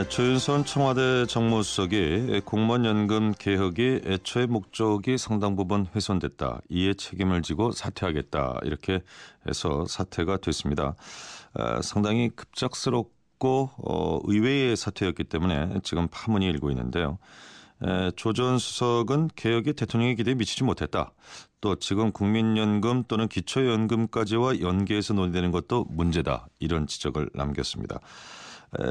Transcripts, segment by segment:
조윤선 청와대 정무수석이 공무원 연금 개혁이 애초의 목적이 상당 부분 훼손됐다. 이에 책임을 지고 사퇴하겠다. 이렇게 해서 사퇴가 됐습니다. 상당히 급작스럽고 의외의 사퇴였기 때문에 지금 파문이 일고 있는데요. 조 전 수석은 개혁이 대통령의 기대에 미치지 못했다. 또 지금 국민연금 또는 기초연금까지와 연계해서 논의되는 것도 문제다. 이런 지적을 남겼습니다.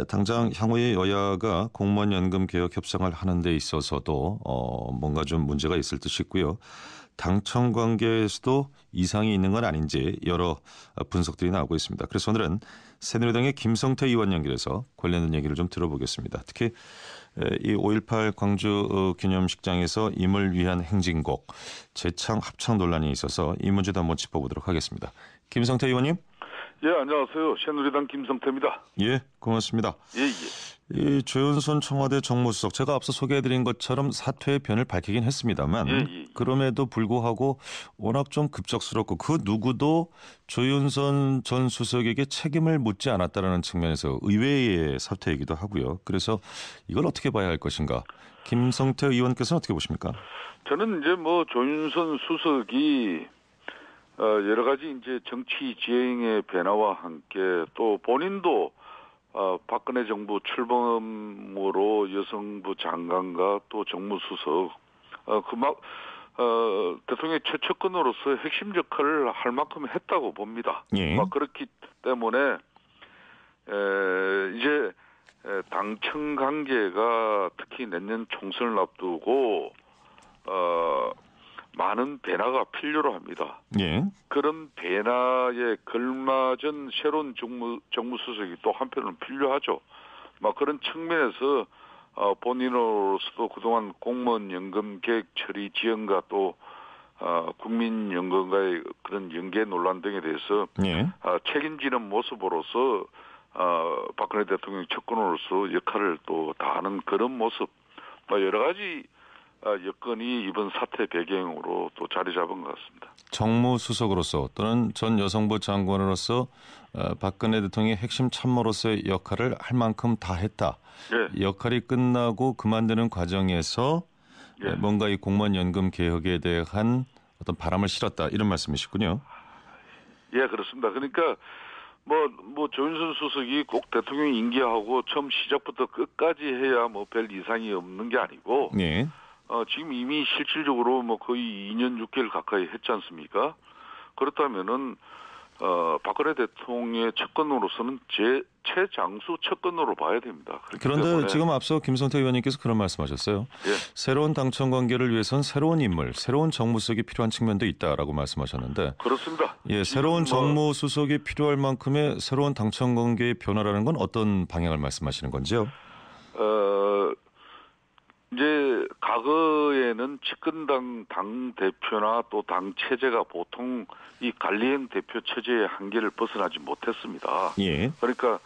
당장 향후에 여야가 공무원 연금 개혁 협상을 하는 데 있어서도 뭔가 좀 문제가 있을 듯 싶고요. 당청 관계에서도 이상이 있는 건 아닌지 여러 분석들이 나오고 있습니다. 그래서 오늘은 새누리당의 김성태 의원 연결해서 관련된 얘기를 좀 들어보겠습니다. 특히 이 5.18 광주 기념식장에서 임을 위한 행진곡 재창 합창 논란이 있어서 이 문제도 한번 짚어보도록 하겠습니다. 김성태 의원님. 예, 안녕하세요. 새누리당 김성태입니다. 예, 고맙습니다. 예. 이 조윤선 청와대 정무수석 제가 앞서 소개해드린 것처럼 사퇴의 변을 밝히긴 했습니다만 그럼에도 불구하고 워낙 좀 급작스럽고 그 누구도 조윤선 전 수석에게 책임을 묻지 않았다는 측면에서 의외의 사퇴이기도 하고요. 그래서 이걸 어떻게 봐야 할 것인가? 김성태 의원께서는 어떻게 보십니까? 저는 이제 조윤선 수석이 여러 가지 이제 정치 지형의 변화와 함께 또 본인도 박근혜 정부 출범으로 여성부 장관과 또 정무수석 대통령의 최측근으로서 핵심 역할을 할 만큼 했다고 봅니다. 예. 그렇기 때문에 이제 당청 관계가 특히 내년 총선을 앞두고 많은 변화가 필요로 합니다. 예. 그런 변화에 걸맞은 새로운 정무수석이 또 한편으로는 필요하죠. 그런 측면에서 본인으로서도 그동안 공무원 연금 계획 처리 지연과 또 국민연금과의 그런 연계 논란 등에 대해서 책임지는 모습으로서 박근혜 대통령 측근으로서 역할을 또 다하는 그런 모습, 여러 가지 여건이 이번 사태 배경으로 또 자리 잡은 것 같습니다. 정무수석으로서 또는 전 여성부 장관으로서 박근혜 대통령의 핵심 참모로서의 역할을 할 만큼 다 했다. 예. 역할이 끝나고 그만두는 과정에서 뭔가 이 공무원 연금 개혁에 대한 어떤 바람을 실었다. 이런 말씀이시군요. 예, 그렇습니다. 그러니까 조윤선 수석이 꼭 대통령 임기하고 처음 시작부터 끝까지 해야 별 이상이 없는 게 아니고 네. 지금 이미 실질적으로 거의 2년 6개월 가까이 했지 않습니까? 그렇다면은 박근혜 대통령의 측근으로서는 최장수 측근으로 봐야 됩니다. 그런데 지금 앞서 김성태 의원님께서 그런 말씀하셨어요. 예. 새로운 당청 관계를 위해선 새로운 인물, 새로운 정무수석이 필요한 측면도 있다라고 말씀하셨는데. 그렇습니다. 예, 새로운 정무수석이 필요할 만큼의 새로운 당청 관계의 변화라는 건 어떤 방향을 말씀하시는 건지요? 이제 과거에는 집권당 당 대표나 또 당 체제가 보통 이 관리형 대표 체제의 한계를 벗어나지 못했습니다. 예. 그러니까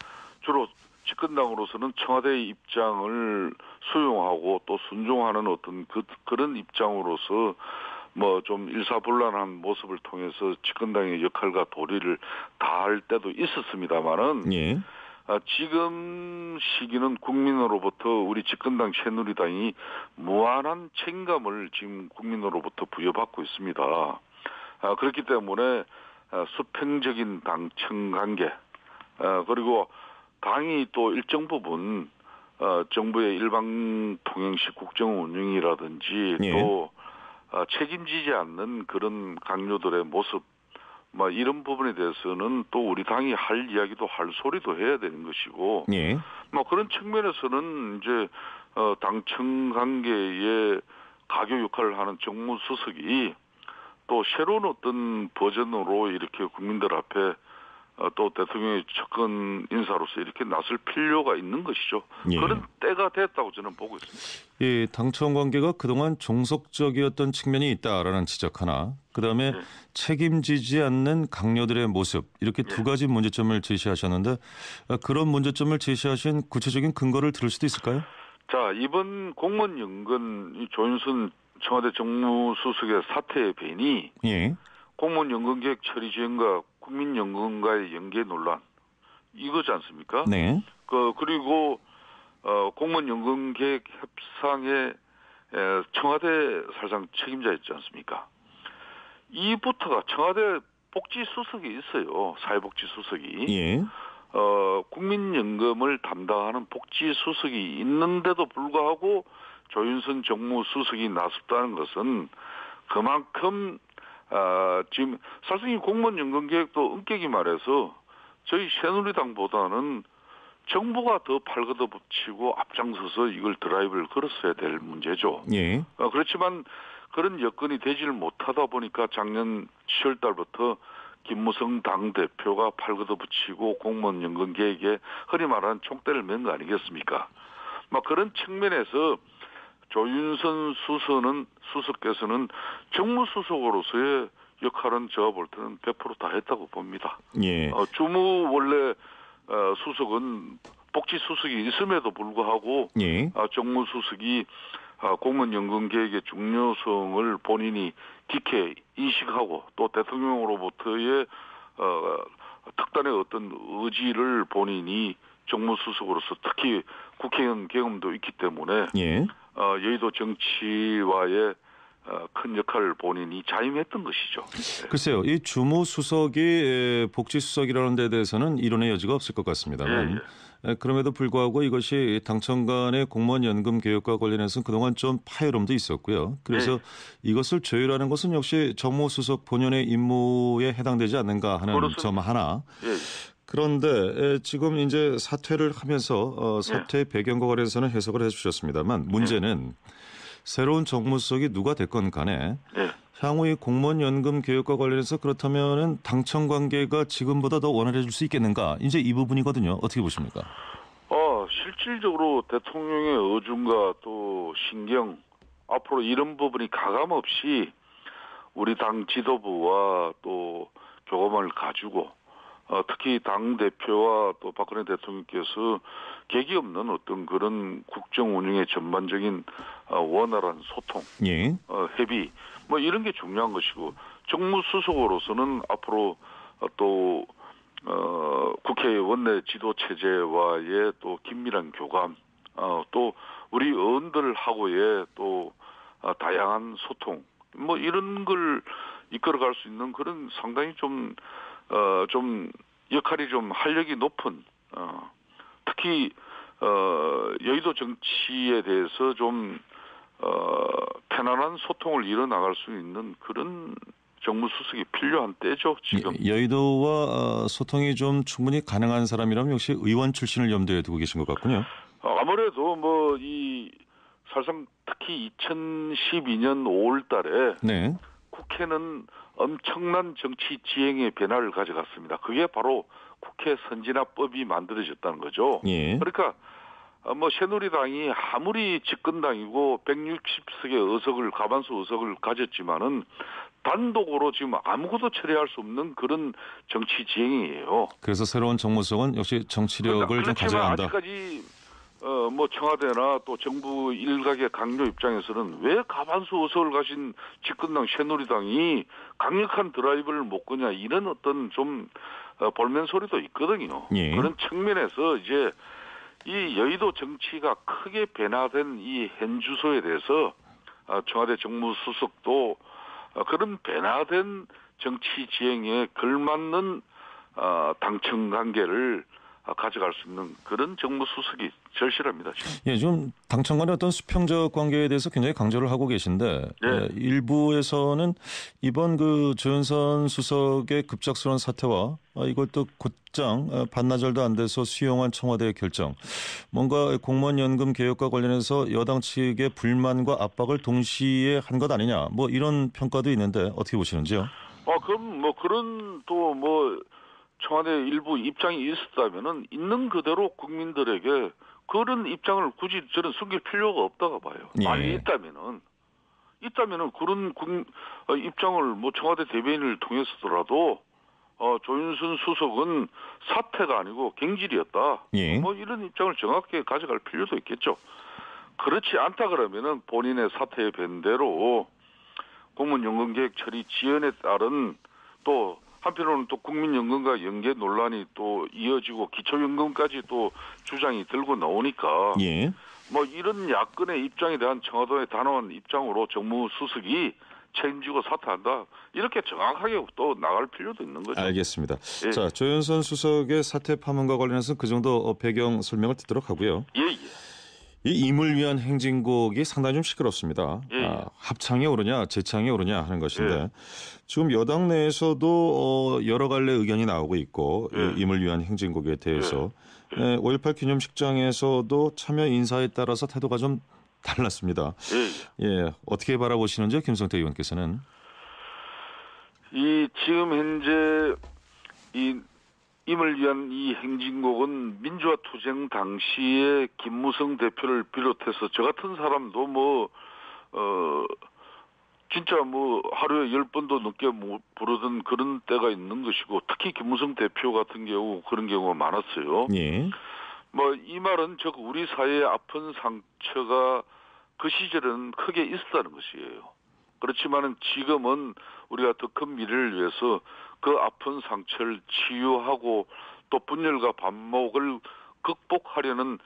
주로 집권당으로서는 청와대의 입장을 수용하고 또 순종하는 어떤 그런 입장으로서 좀 일사불란한 모습을 통해서 집권당의 역할과 도리를 다할 때도 있었습니다만은. 예. 지금 시기는 국민으로부터 우리 집권당 새누리당이 무한한 책임감을 지금 국민으로부터 부여받고 있습니다. 그렇기 때문에 수평적인 당청 관계 그리고 당이 또 일정 부분 정부의 일방 통행식 국정 운영이라든지 또 책임지지 않는 그런 강요들의 모습 이런 부분에 대해서는 또 우리 당이 할 이야기도 할 소리도 해야 되는 것이고, 그런 측면에서는 이제 당청 관계의 가교 역할을 하는 정무수석이 또 새로운 어떤 버전으로 이렇게 국민들 앞에 또 대통령의 측근 인사로서 이렇게 나설 필요가 있는 것이죠. 그런 때가 됐다고 저는 보고 있습니다. 예, 당청 관계가 그동안 종속적이었던 측면이 있다라는 지적 하나, 그다음에 책임지지 않는 강요들의 모습, 이렇게 두 가지 문제점을 제시하셨는데 그런 문제점을 제시하신 구체적인 근거를 들을 수도 있을까요? 자, 이번 공무원 연금 조윤선 청와대 정무수석의 사퇴의 변이 공무원 연금 계획 처리 지연과 국민연금과의 연계 논란 이거지 않습니까? 네. 그리고 공무원연금계획 협상에 청와대 사실상 책임자였지 않습니까? 이부터가 청와대 복지수석이 있어요. 사회복지수석이. 예. 국민연금을 담당하는 복지수석이 있는데도 불구하고 조윤선 정무수석이 나섰다는 것은 그만큼 지금 사실 이 공무원연금계획도 엄격히 말해서 저희 새누리당보다는 정부가 더 팔걷어붙이고 앞장서서 이걸 드라이브를 걸었어야 될 문제죠. 예. 그렇지만 그런 여건이 되지를 못하다 보니까 작년 10월 달부터 김무성 당대표가 팔걷어붙이고 공무원연금 계획에 흔히 말하는 총대를 맨 거 아니겠습니까? 막 그런 측면에서 조윤선 수석께서는 정무수석으로서의 역할은 제가 볼 때는 100% 다 했다고 봅니다. 예. 주무 원래 수석은 복지수석이 있음에도 불구하고 예. 정무수석이 공무원연금 계획의 중요성을 본인이 깊게 인식하고 또 대통령으로부터의 특단의 어떤 의지를 본인이 정무수석으로서 특히 국회의원 경험도 있기 때문에 예. 여의도 정치와의 큰 역할을 본인이 자임했던 것이죠. 네. 글쎄요, 이 주무수석이 복지수석이라는 데 대해서는 이론의 여지가 없을 것 같습니다만 그럼에도 불구하고 이것이 당청 간의 공무원연금 개혁과 관련해서 그동안 좀 파열음도 있었고요. 그래서 이것을 조율하는 것은 역시 정무수석 본연의 임무에 해당되지 않는가 하는 그렇습니다. 점 하나. 예. 그런데 지금 이제 사퇴를 하면서 사퇴 배경과 관련해서는 해석을 해주셨습니다만 문제는 새로운 정무수석이 누가 됐건 간에 향후 이 공무원연금 개혁과 관련해서 그렇다면은 당청 관계가 지금보다 더 원활해질 수 있겠는가? 이제 이 부분이거든요. 어떻게 보십니까? 실질적으로 대통령의 의중과 또 신경 앞으로 이런 부분이 가감없이 우리 당 지도부와 또 교감을 가지고 특히 당 대표와 또 박근혜 대통령께서 객이 없는 어떤 그런 국정 운영의 전반적인 원활한 소통, 예. 협의 뭐 이런 게 중요한 것이고 정무수석으로서는 앞으로 또 국회 원내 지도 체제와의 또 긴밀한 교감, 또 우리 의원들하고의 또 다양한 소통, 뭐 이런 걸 이끌어갈 수 있는 그런 상당히 좀 역할이 좀 활력이 높은 특히 여의도 정치에 대해서 좀 편안한 소통을 이뤄나갈 수 있는 그런 정무수석이 필요한 때죠, 지금. 여의도와 소통이 좀 충분히 가능한 사람이라면 역시 의원 출신을 염두에 두고 계신 것 같군요. 아무래도 뭐 사실상 특히 2012년 5월 달에 네. 국회는 엄청난 정치 지행의 변화를 가져갔습니다. 그게 바로 국회 선진화법이 만들어졌다는 거죠. 예. 그러니까 뭐 새누리당이 아무리 집권당이고 160석의 과반수 의석을 가졌지만은 단독으로 지금 아무것도 처리할 수 없는 그런 정치 지행이에요. 그래서 새로운 정무수석은 역시 정치력을 좀 가져야 한다. 아직까지 뭐 청와대나 또 정부 일각의 강요 입장에서는 왜 과반수 의석을 가진 집권당 새누리당이 강력한 드라이브를 못 거냐 이런 어떤 좀 볼멘 소리도 있거든요. 예. 그런 측면에서 이제 이 여의도 정치가 크게 변화된 이 현 주소에 대해서 청와대 정무수석도 그런 변화된 정치 지행에 걸맞는 당청 관계를 가져갈 수 있는 그런 정무수석이 절실합니다. 지금. 예, 좀 당청 간의 어떤 수평적 관계에 대해서 굉장히 강조를 하고 계신데 일부에서는 이번 그 조윤선 수석의 급작스러운 사태와 이것도 곧장 반나절도 안 돼서 수용한 청와대의 결정, 뭔가 공무원연금 개혁과 관련해서 여당 측의 불만과 압박을 동시에 한 것 아니냐, 뭐 이런 평가도 있는데 어떻게 보시는지요? 그럼 뭐 그런 또 뭐 청와대 일부 입장이 있었다면은 있는 그대로 국민들에게 그런 입장을 굳이 저는 숨길 필요가 없다고 봐요. 예. 만약 있다면은 그런 입장을 뭐 청와대 대변인을 통해서더라도 조윤선 수석은 사퇴가 아니고 경질이었다. 예. 뭐 이런 입장을 정확하게 가져갈 필요도 있겠죠. 그렇지 않다 그러면은 본인의 사퇴의 변대로 공무원연금계획 처리 지연에 따른 또 한편으로는 또 국민연금과 연계 논란이 또 이어지고 기초연금까지 또 주장이 들고 나오니까 예. 뭐 이런 야권의 입장에 대한 청와대의 단호한 입장으로 정무수석이 책임지고 사퇴한다. 이렇게 정확하게 또 나갈 필요도 있는 거죠. 알겠습니다. 예. 자, 조현선 수석의 사퇴 파문과 관련해서 그 정도 배경 설명을 듣도록 하고요. 예, 예. 이 임을 위한 행진곡이 상당히 좀 시끄럽습니다. 예. 합창에 오르냐 재창에 오르냐 하는 것인데 예. 지금 여당 내에서도 여러 갈래 의견이 나오고 있고 예. 이 임을 위한 행진곡에 대해서 5.18 기념식장에서도 참여 인사에 따라서 태도가 좀 달랐습니다. 예. 예, 어떻게 바라보시는지요, 김성태 의원께서는? 이 지금 현재 이 임을 위한 이 행진곡은 민주화 투쟁 당시에 김무성 대표를 비롯해서 저 같은 사람도 진짜 하루에 10번도 넘게 부르던 그런 때가 있는 것이고 특히 김무성 대표 같은 경우 그런 경우가 많았어요. 예. 이 말은 즉 우리 사회의 아픈 상처가 그 시절은 크게 있었다는 것이에요. 그렇지만은 지금은 우리가 더 큰 미래를 위해서 그 아픈 상처를 치유하고 또 분열과 반목을 극복하려는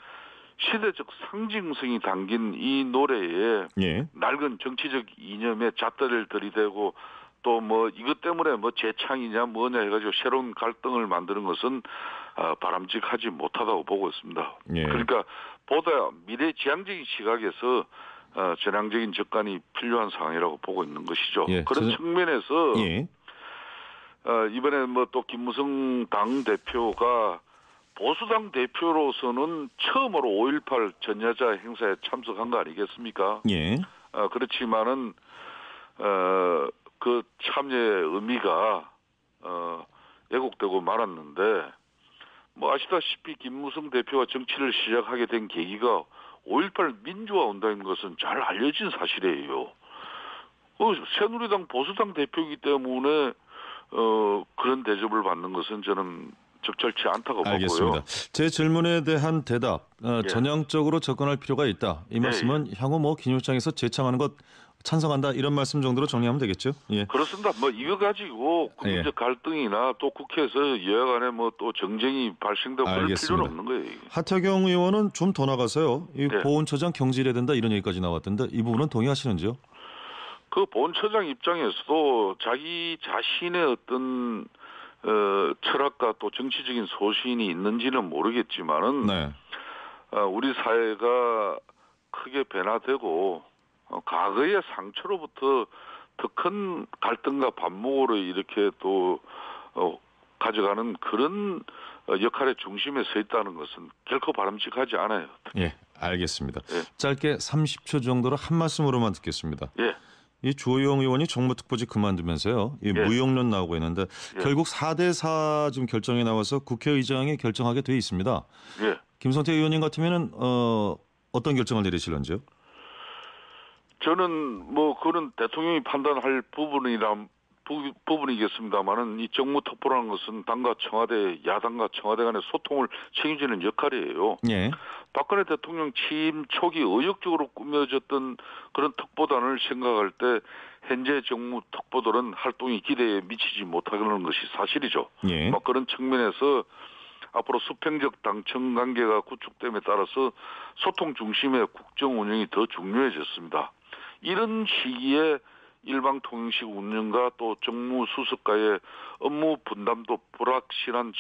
시대적 상징성이 담긴 이 노래에 예. 낡은 정치적 이념에 잣대를 들이대고 또 이것 때문에 재창이냐 뭐냐 해가지고 새로운 갈등을 만드는 것은 바람직하지 못하다고 보고 있습니다. 예. 그러니까 보다 미래지향적인 시각에서 전향적인 접근이 필요한 상황이라고 보고 있는 것이죠. 예. 그런 측면에서 예. 이번에 또 김무성 당 대표가 보수당 대표로서는 처음으로 5.18 전야자 행사에 참석한 거 아니겠습니까? 예. 그렇지만은 그 참여의 의미가 왜곡되고 말았는데 아시다시피 김무성 대표가 정치를 시작하게 된 계기가 5.18 민주화 운동인 것은 잘 알려진 사실이에요. 새누리당 보수당 대표이기 때문에 그런 대접을 받는 것은 저는 적절치 않다고 알겠습니다. 보고요. 제 질문에 대한 대답, 예. 전향적으로 접근할 필요가 있다. 이 말씀은 향후 기념장에서 재창하는 것 찬성한다 이런 말씀 정도로 정리하면 되겠죠? 예. 그렇습니다. 이거 가지고 국민적 갈등이나 또 국회에서 여야 간에 또 정쟁이 발생되고 그럴 알겠습니다. 필요는 없는 거예요. 이게. 하태경 의원은 좀 더 나가서요. 이 네. 보훈처장 경질해야 된다 이런 얘기까지 나왔던데 이 부분은 동의하시는지요? 그 보훈처장 입장에서도 자기 자신의 어떤 철학과 또 정치적인 소신이 있는지는 모르겠지만은 네. 우리 사회가 크게 변화되고 과거의 상처로부터 더 큰 갈등과 반목으로 이렇게 또 가져가는 그런 역할의 중심에 서 있다는 것은 결코 바람직하지 않아요. 예, 알겠습니다. 예. 짧게 30초 정도로 한 말씀으로만 듣겠습니다. 예. 이 주호영 의원이 정무특보직 그만두면서요. 이 예. 무용론 나오고 있는데 예. 결국 4대4 지금 결정이 나와서 국회의장이 결정하게 돼 있습니다. 예. 김성태 의원님 같으면은 어떤 결정을 내리실런지요? 저는 그런 대통령이 판단할 부분이겠습니다만은 이 정무특보라는 것은 당과 청와대, 야당과 청와대 간의 소통을 책임지는 역할이에요. 예. 박근혜 대통령 취임 초기 의욕적으로 꾸며졌던 그런 특보단을 생각할 때 현재 정무특보들은 활동이 기대에 미치지 못하는 것이 사실이죠. 예. 그런 측면에서 앞으로 수평적 당청 관계가 구축됨에 따라서 소통 중심의 국정 운영이 더 중요해졌습니다. 이런 시기에 일방통행식 운영과 또 정무수석과의 업무 분담도 불확실한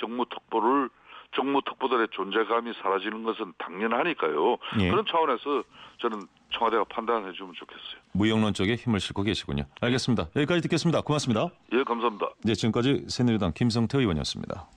정무특보들의 존재감이 사라지는 것은 당연하니까요. 예. 그런 차원에서 저는 청와대가 판단해 주면 좋겠어요. 무용론 쪽에 힘을 싣고 계시군요. 알겠습니다. 여기까지 듣겠습니다. 고맙습니다. 예, 감사합니다. 네, 지금까지 새누리당 김성태 의원이었습니다.